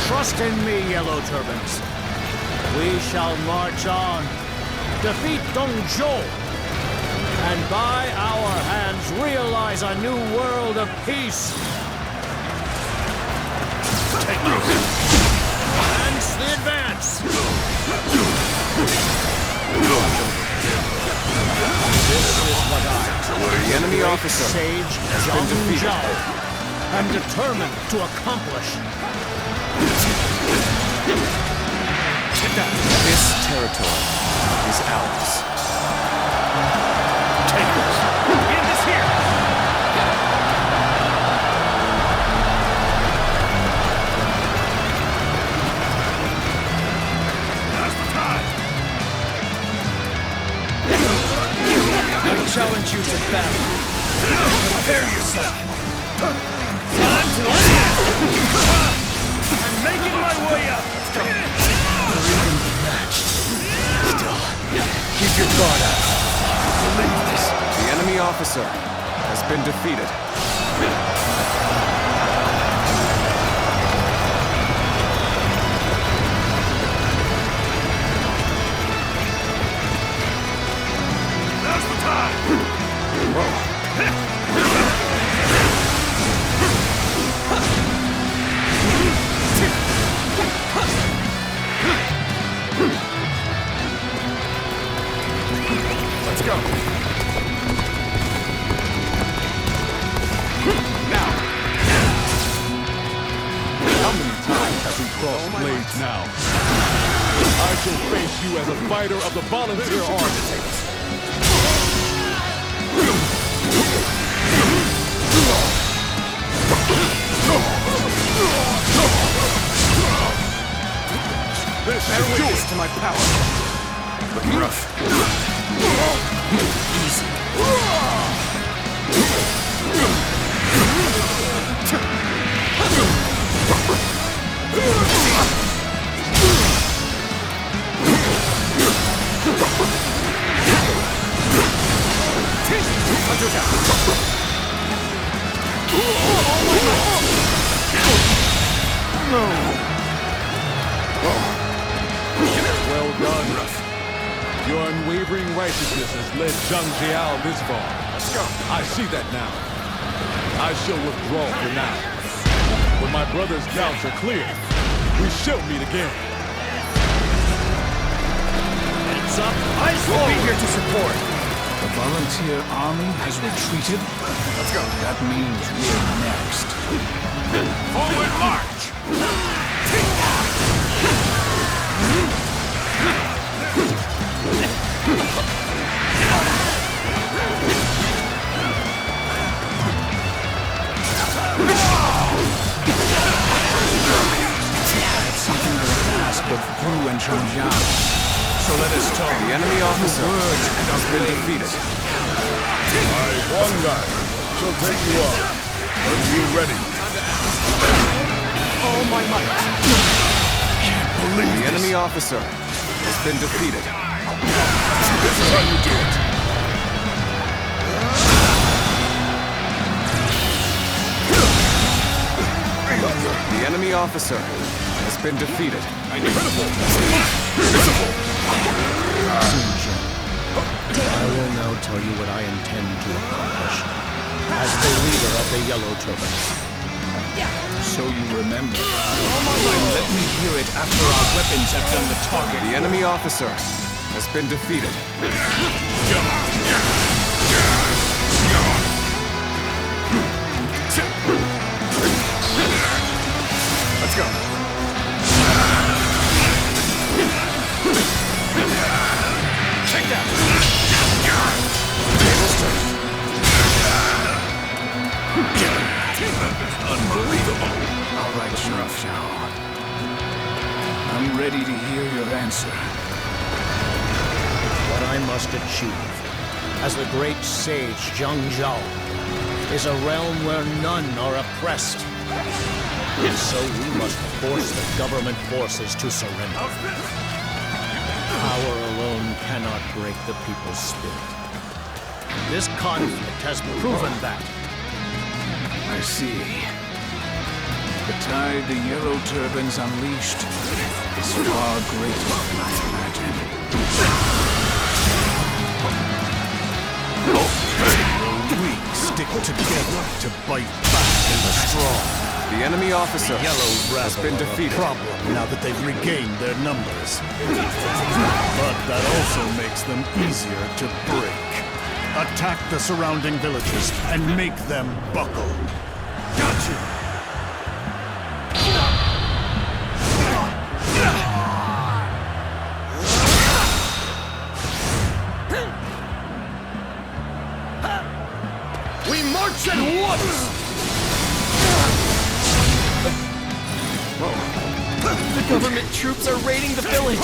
Trust in me, Yellow Turbans. We shall march on, defeat Dong Zhou, and by our hands realize a new world of peace. Take this! Advance the advance! This is what The enemy officer Sage has been defeated. am determined to accomplish. This territory is ours. Take this! End this here! Now's the time! I challenge you to battle. Prepare yourself! Time to land! I'm making my way up! Keep your guard up. Believe this. The enemy officer has been defeated. Now's the time! Let's go. Now. How many times have we crossed blades now? I shall face you as a fighter of the volunteer army. This should do it to my power. Looking rough. Easy. Well done. Your unwavering righteousness has led Zhang Jiao this far. Let's go. I see that now. I shall withdraw for now. When my brother's doubts are clear, we shall meet again. Heads up. We'll be here to support. The volunteer army has retreated? Let's go. That means we're next. Forward march! Something to ask of Wu and Changjiang. So let us talk. The enemy officer has been defeated. One guy shall take you up. Are you ready? All my might. The enemy officer has been defeated. This is how you do it. The enemy officer has been defeated. I will now tell you what I intend to accomplish as the leader of the Yellow Turbans. So you remember. And let me hear it after our weapons have done the talking. The enemy officer has been defeated. Let's go. Take that. Tables turned. Unbelievable. All right, Sheriff Zhao. I'm ready to hear your answer. What I must achieve as the great sage Zhang Zhao is a realm where none are oppressed. And so we must force the government forces to surrender. Power alone cannot break the people's spirit. This conflict has proven that. I see. The tide the yellow turbans unleashed is far greater than I imagined. The weak stick together to bite back in the strong. The enemy officer Yellow has been defeated. Problem now that they've regained their numbers. But that also makes them easier to break. Attack the surrounding villages and make them buckle. Gotcha! We march at once! The government troops are raiding the village!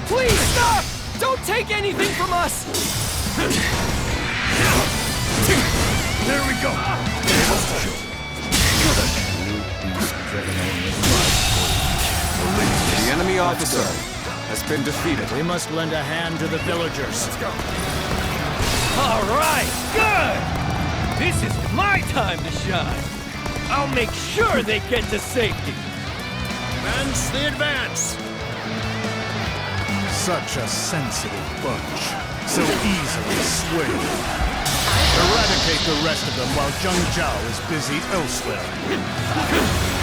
Please stop! Don't take anything from us! There we go! The enemy officer has been defeated. We must lend a hand to the villagers. Let's go! All right, good! This is my time to shine! I'll make sure they get to safety! Advance the advance! Such a sensitive bunch. So easily swayed. Eradicate the rest of them while Zheng Zhao is busy elsewhere.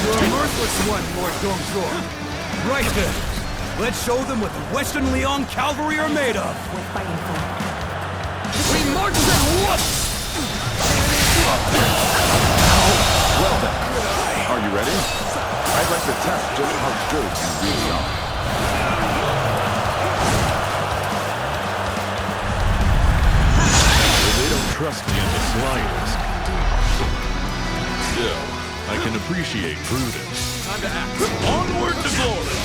You're a mirthless one, Lord Dongzhuo. Right then. Let's show them what the Western Leon cavalry are made of. We march at once! Well then, are you ready? I'd like to test just how good you really are. They don't trust me in the slightest. Still, I can appreciate prudence. Time to act. Onward to glory!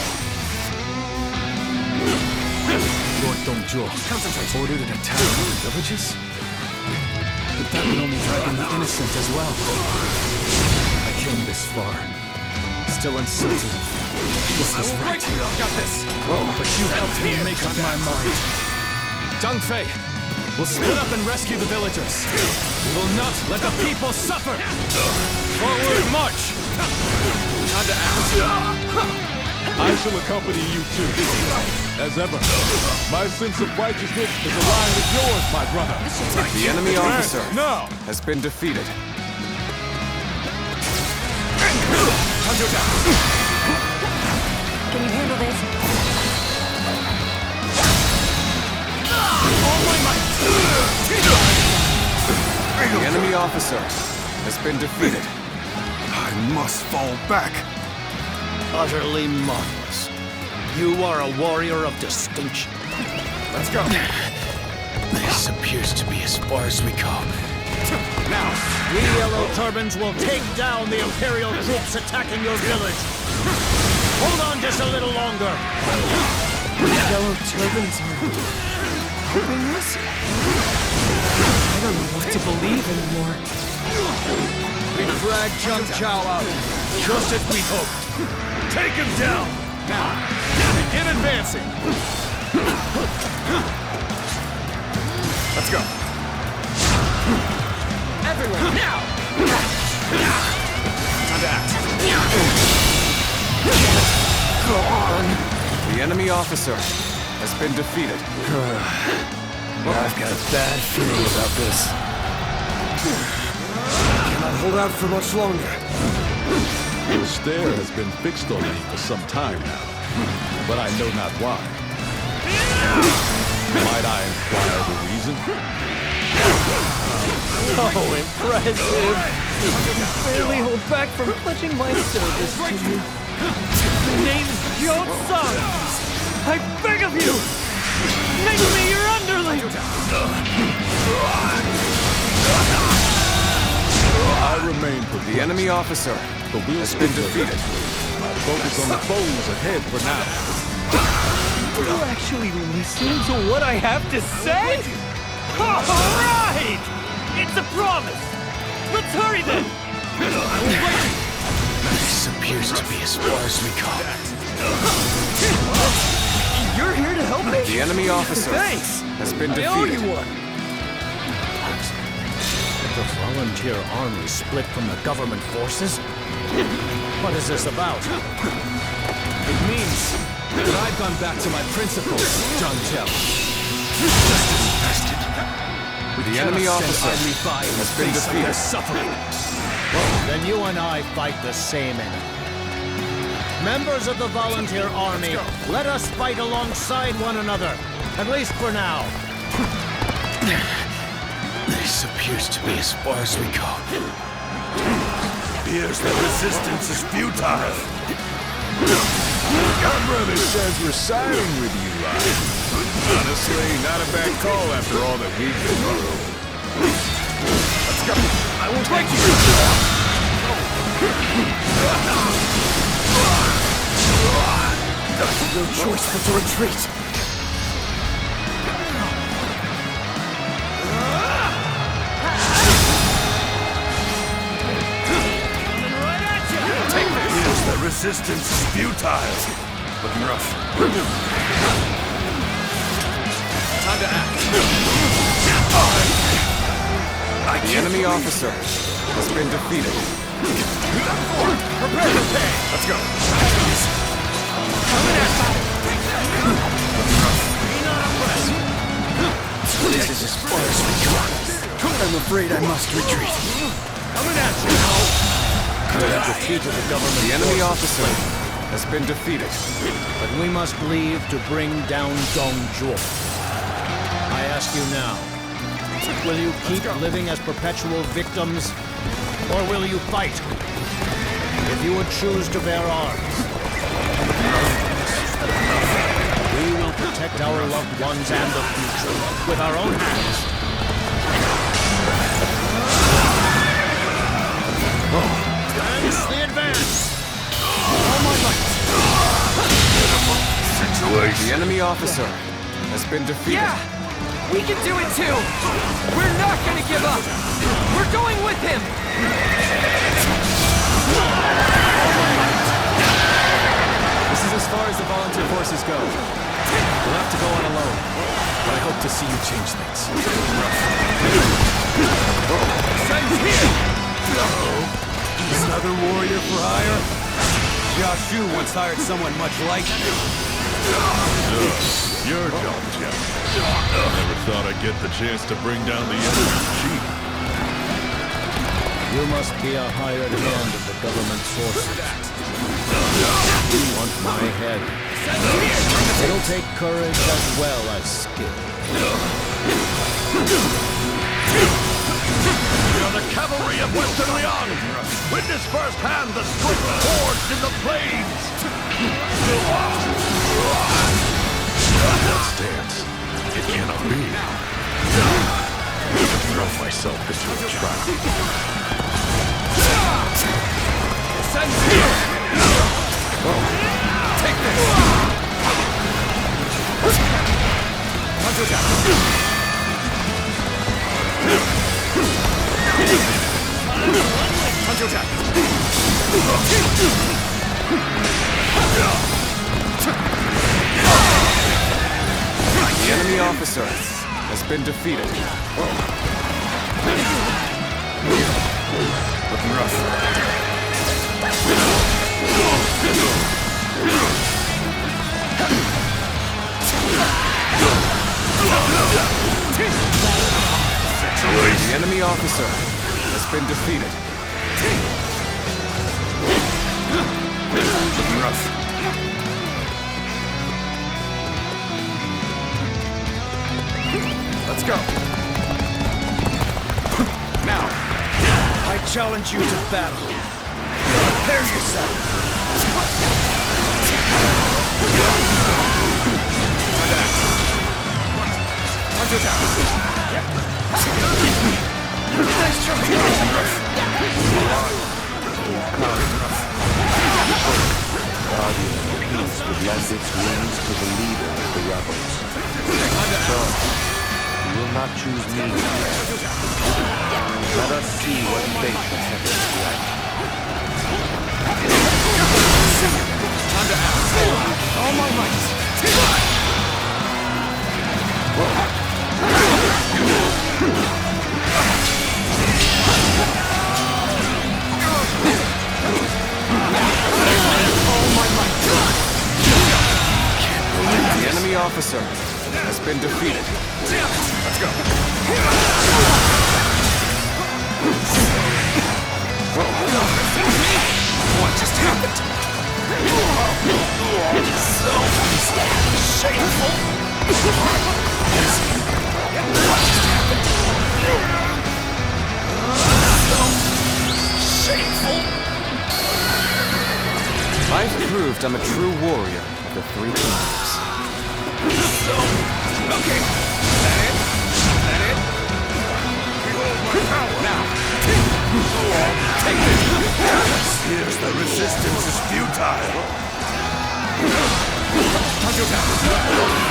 Lord Dongzhuo ordered an attack on the villages? But that would only drag in the innocent as well. I came this far. Still uncertain. This is right. Got this. But you helped me make up my mind. Deng Fei, we'll split up and rescue the villagers. We will not let the people suffer. Forward march! Time to act. I shall accompany you too. As ever, my sense of righteousness is aligned with yours, my brother. The enemy officer Now! has been defeated. Can you handle this? The enemy officer has been defeated. I must fall back. Utterly marvelous. You are a warrior of distinction. Let's go. This appears to be as far as we go. Now, we Yellow Turbans will take down the Imperial troops attacking your village. Hold on just a little longer. Yellow turbans are helping us? I don't know what to believe anymore. We dragged Zheng Zhao out, just as we hoped. Take him down. Now, begin advancing! Let's go. Everyone, now! Time to act. The enemy officer has been defeated. I've got a bad feeling about this. Cannot hold out for much longer. Your stare has been fixed on me for some time now, but I know not why. Might I inquire the reason? Oh, impressive! I can barely hold back from pledging my service to you. The name's Joe Sung! I beg of you! Make me your underling! I remain for The enemy officer the wheel has been defeated. Focus on the foes ahead for now. Are you actually listening to what I have to say? All right! It's a promise! Let's hurry then! This appears to be as far as we go. You're here to help me? The enemy officer Thanks! has been I owe defeated. you one! The volunteer army split from the government forces? What is this about? It means that I've gone back to my principles, Zhang Zhao. The enemy officer idly by in the has been face of defeated. their suffering. Then you and I fight the same enemy. Members of the volunteer army, let us fight alongside one another, at least for now. This appears to be as far as we go. Appears that resistance is futile. My brother says we're siding with you, Ryan. Honestly, not a bad call after all that we've been through. Let's go. I will break you. No choice but to retreat. Feels that resistance is futile. Looking rough. Time to act. The enemy officer has been defeated. Prepare to pay. Let's go. This is as far as we go. I'm afraid I must retreat. Coming at you. We have defeated the government. The enemy officer has been defeated. But we must leave to bring down Dongzhuo. I ask you now, will you keep living as perpetual victims, or will you fight? If you would choose to bear arms, we will protect our loved ones and the future with our own hands. Advance the advance! All my might. The enemy officer has been defeated. Yeah! We can do it too! We're not gonna give up! We're going with him! This is as far as the volunteer forces go. We'll have to go on alone, but I hope to see you change things. Send here! Another warrior for hire? Jiaxu once hired someone much like you. You're Zhang Zhao. Never thought I'd get the chance to bring down the enemy's chief. You must be a hired hand of the government forces. You want my head. It'll take courage as well as skill. You're the cavalry of Western Liang! Witness firsthand the strength forged in the plains! That stance, it cannot be. I throw myself into a trap. Send here! Take this! The enemy officer has been defeated. Looking rough. The enemy officer has been defeated. Looking rough. Let's go. Now, I challenge you to battle. Prepare yourself. Nice try. Guardian of peace would lend its wings to the leader of the rebels. So, you will not choose me. Let us see what fate the heavens grant. Time to act. All my might. officer has been defeated. Let's go. What just happened? So shameful. What just happened? So shameful. I've proved I'm a true warrior of the Three Kingdoms. Okay. That it? Behold my power. Now. Take this. Here's the resistance is futile.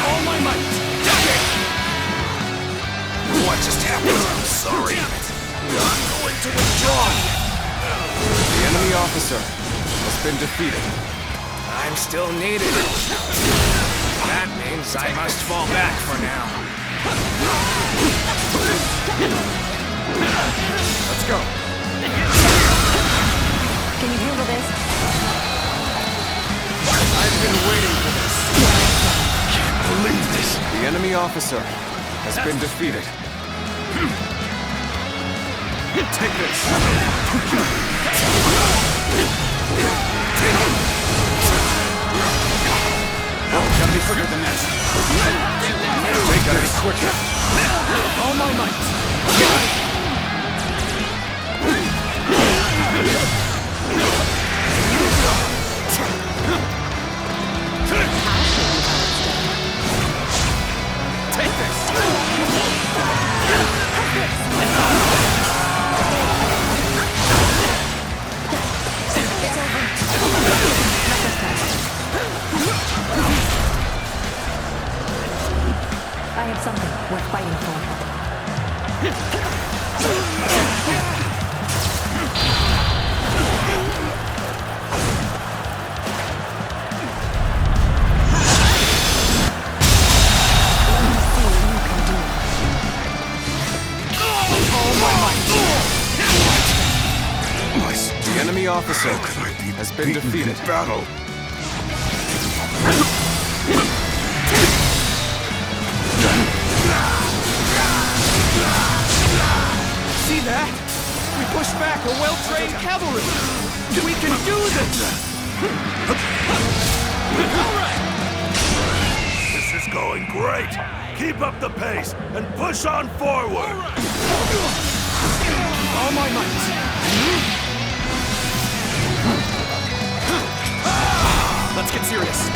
All my might. What just happened? I'm sorry. I'm going to withdraw. The enemy officer has been defeated. I'm still needed. That means I must fall back for now. Let's go. Can you handle this? I've been waiting for this. Can't believe this. The enemy officer has been defeated. Take this. Gotta be quicker than that. They gotta be quicker. All my might. Take this. I have something worth fighting for. The enemy officer has been defeated. Battle. See that? We pushed back a well-trained cavalry. We can do this! All right! This is going great. Keep up the pace and push on forward. All my might. Let's get serious.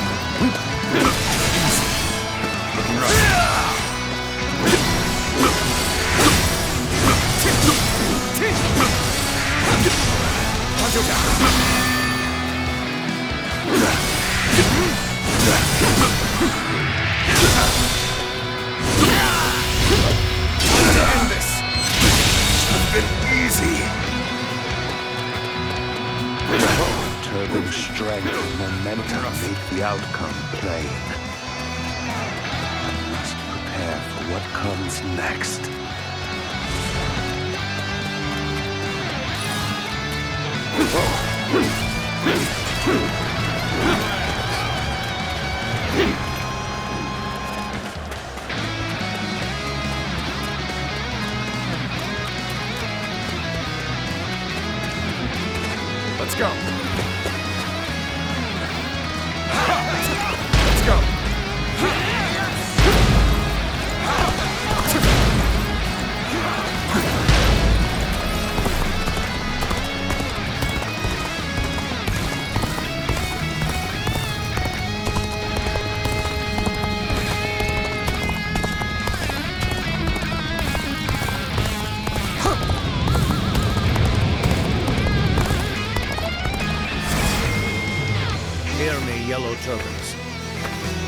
Looking rough. End this. It's been easy. Turban's strength and momentum make the outcome plain. We must prepare for what comes next. Let's go. Let's go. Hear me, Yellow Turbans.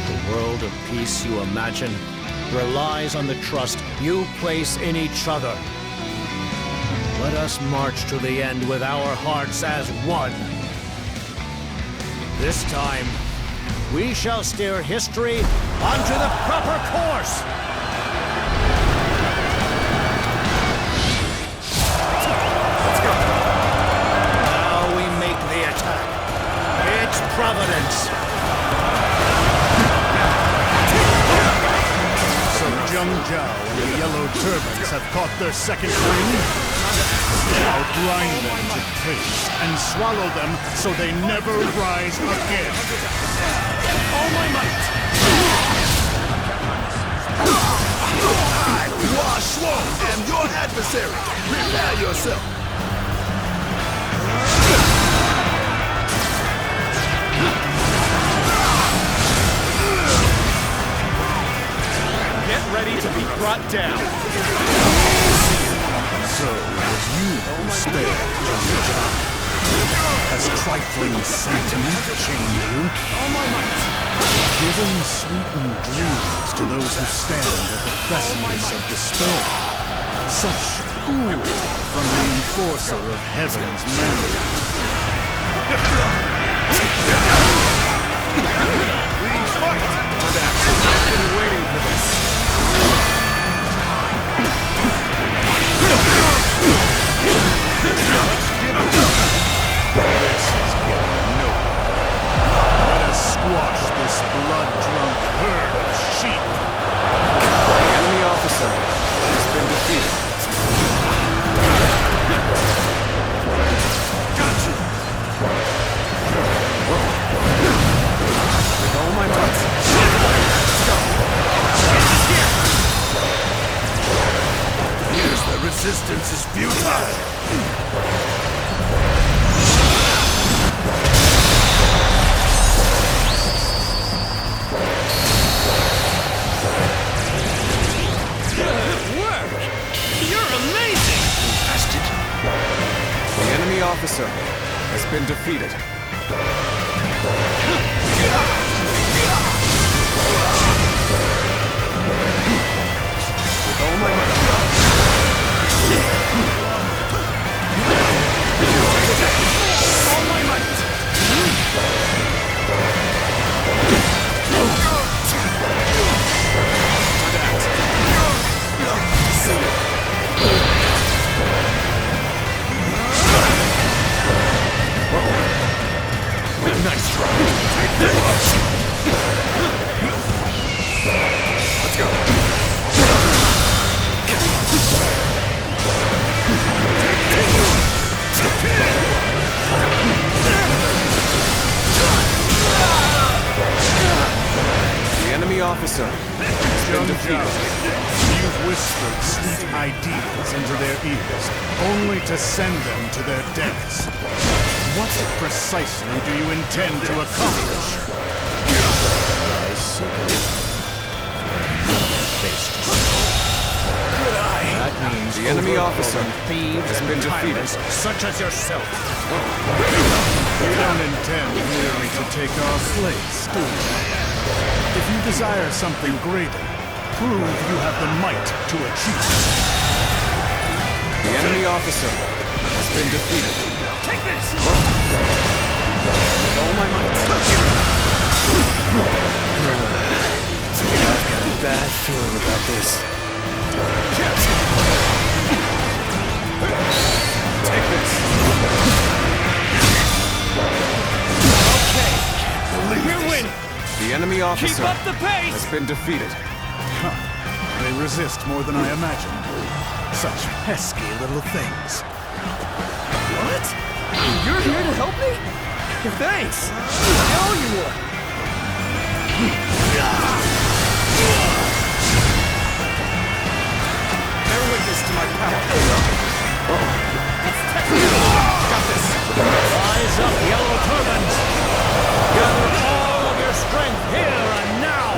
The world of peace you imagine relies on the trust you place in each other. Let us march to the end with our hearts as one. This time, we shall steer history onto the proper course. Let's go. Now we make the attack. It's Providence. Zhang Zhao and the Yellow Turbans have caught their second wind, I'll grind them to paste and swallow them so they never rise again. All my might! I, Hua Shuo, am your adversary. Prepare yourself. Get ready to be brought down. So, it was you who spared Zhang Zhao. Has trifling sentiment chained you? All my might! Given sweetened dreams to those who stand at the precipice of despair. Such cool from the enforcer of heaven's mandate. I've been waiting for this. This is getting nowhere. Let us squash this blood-drunk herd of sheep. The enemy officer has been defeated. Got you! With all my might. Let's go! Here's the resistance is futile! The enemy officer has been defeated. With all my might. All my might. Nice try. Let's go. The enemy officer has been defeated. You've whispered sweet ideas into their ears, only to send them to their deaths. What precisely do you intend to accomplish? I see. That means The enemy officer thieves has and been defeated. tyrants such as yourself. You don't intend merely to take our place, do you? If you desire something greater, prove you have the might to achieve it. The enemy officer has been defeated. Take this! With all my might. I've got a bad feeling about this. Take this. Okay, we're winning. The enemy officer Keep up the pace! has been defeated. They resist more than I imagined. Such pesky little things. What? You're here to help me? Thanks. I owe you one. Bear witness to my power. Got this. Rise up, Yellow Turbans! Gather all of your strength here and now!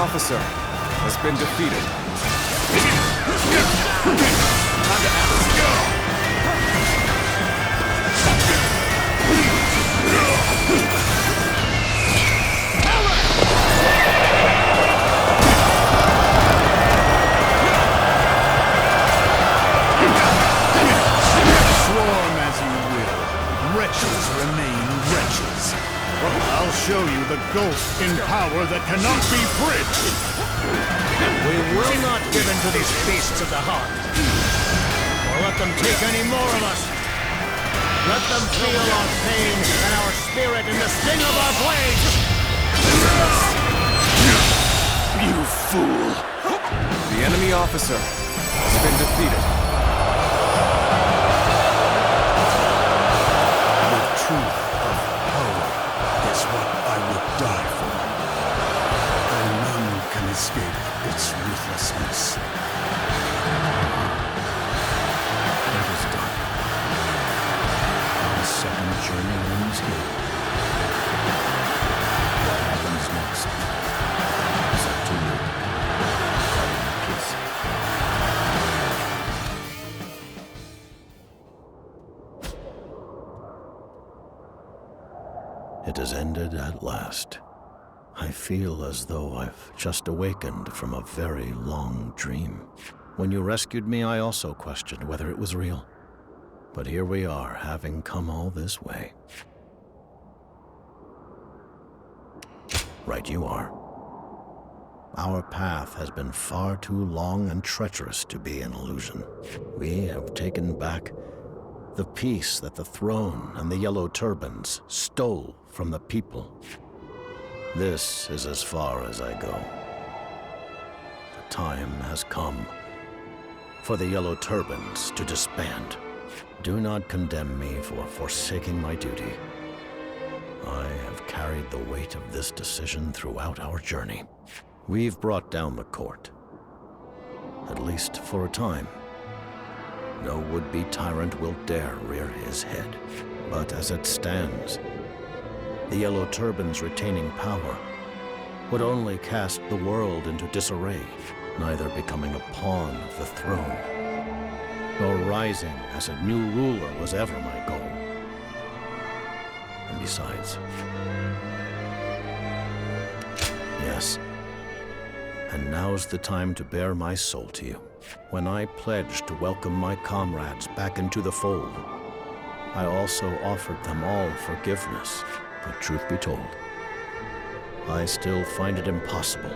officer has been defeated. Swarm as you will. Wretches remain wretches. I'll show you the ghost in power that cannot be bridged. We will not give in to these beasts of the heart, or let them take any more of us. Let them feel our pain and our spirit in the sting of our blades. You fool. The enemy officer has been defeated. The truth of power is what I would die for. And none can escape its ruthlessness. That is done. The second journey ends here. What happens next is up to you. Peace. It has ended at last. I feel as though I've just awakened from a very long dream. When you rescued me, I also questioned whether it was real. But here we are, having come all this way. Right you are. Our path has been far too long and treacherous to be an illusion. We have taken back the peace that the throne and the yellow turbans stole from the people. This is as far as I go. The time has come for the yellow turbans to disband. Do not condemn me for forsaking my duty. I have carried the weight of this decision throughout our journey. We've brought down the court, at least for a time. No would-be tyrant will dare rear his head. But as it stands, the Yellow Turbans retaining power would only cast the world into disarray, neither becoming a pawn of the throne, nor rising as a new ruler was ever my goal. And besides, yes, and now's the time to bare my soul to you. When I pledged to welcome my comrades back into the fold, I also offered them all forgiveness. But truth be told, I still find it impossible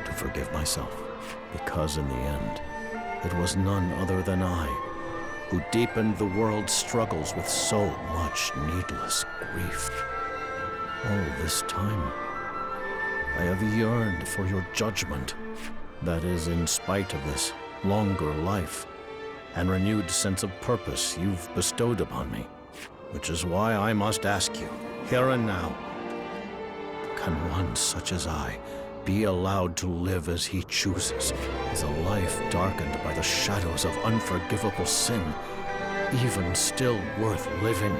to forgive myself, because in the end, it was none other than I who deepened the world's struggles with so much needless grief. All this time, I have yearned for your judgment. That is, in spite of this longer life and renewed sense of purpose you've bestowed upon me. Which is why I must ask you, here and now, can one such as I be allowed to live as he chooses? Is a life darkened by the shadows of unforgivable sin even still worth living?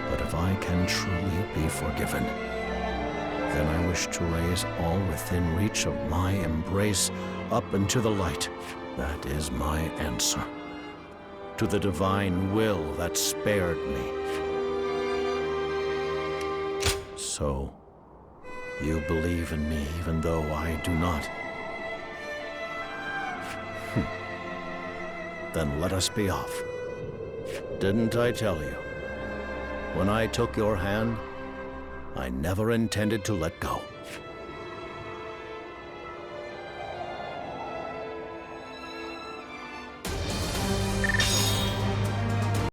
But if I can truly be forgiven, then I wish to raise all within reach of my embrace up into the light. That is my answer to the divine will that spared me. So, you believe in me even though I do not? Then let us be off. Didn't I tell you? When I took your hand, I never intended to let go.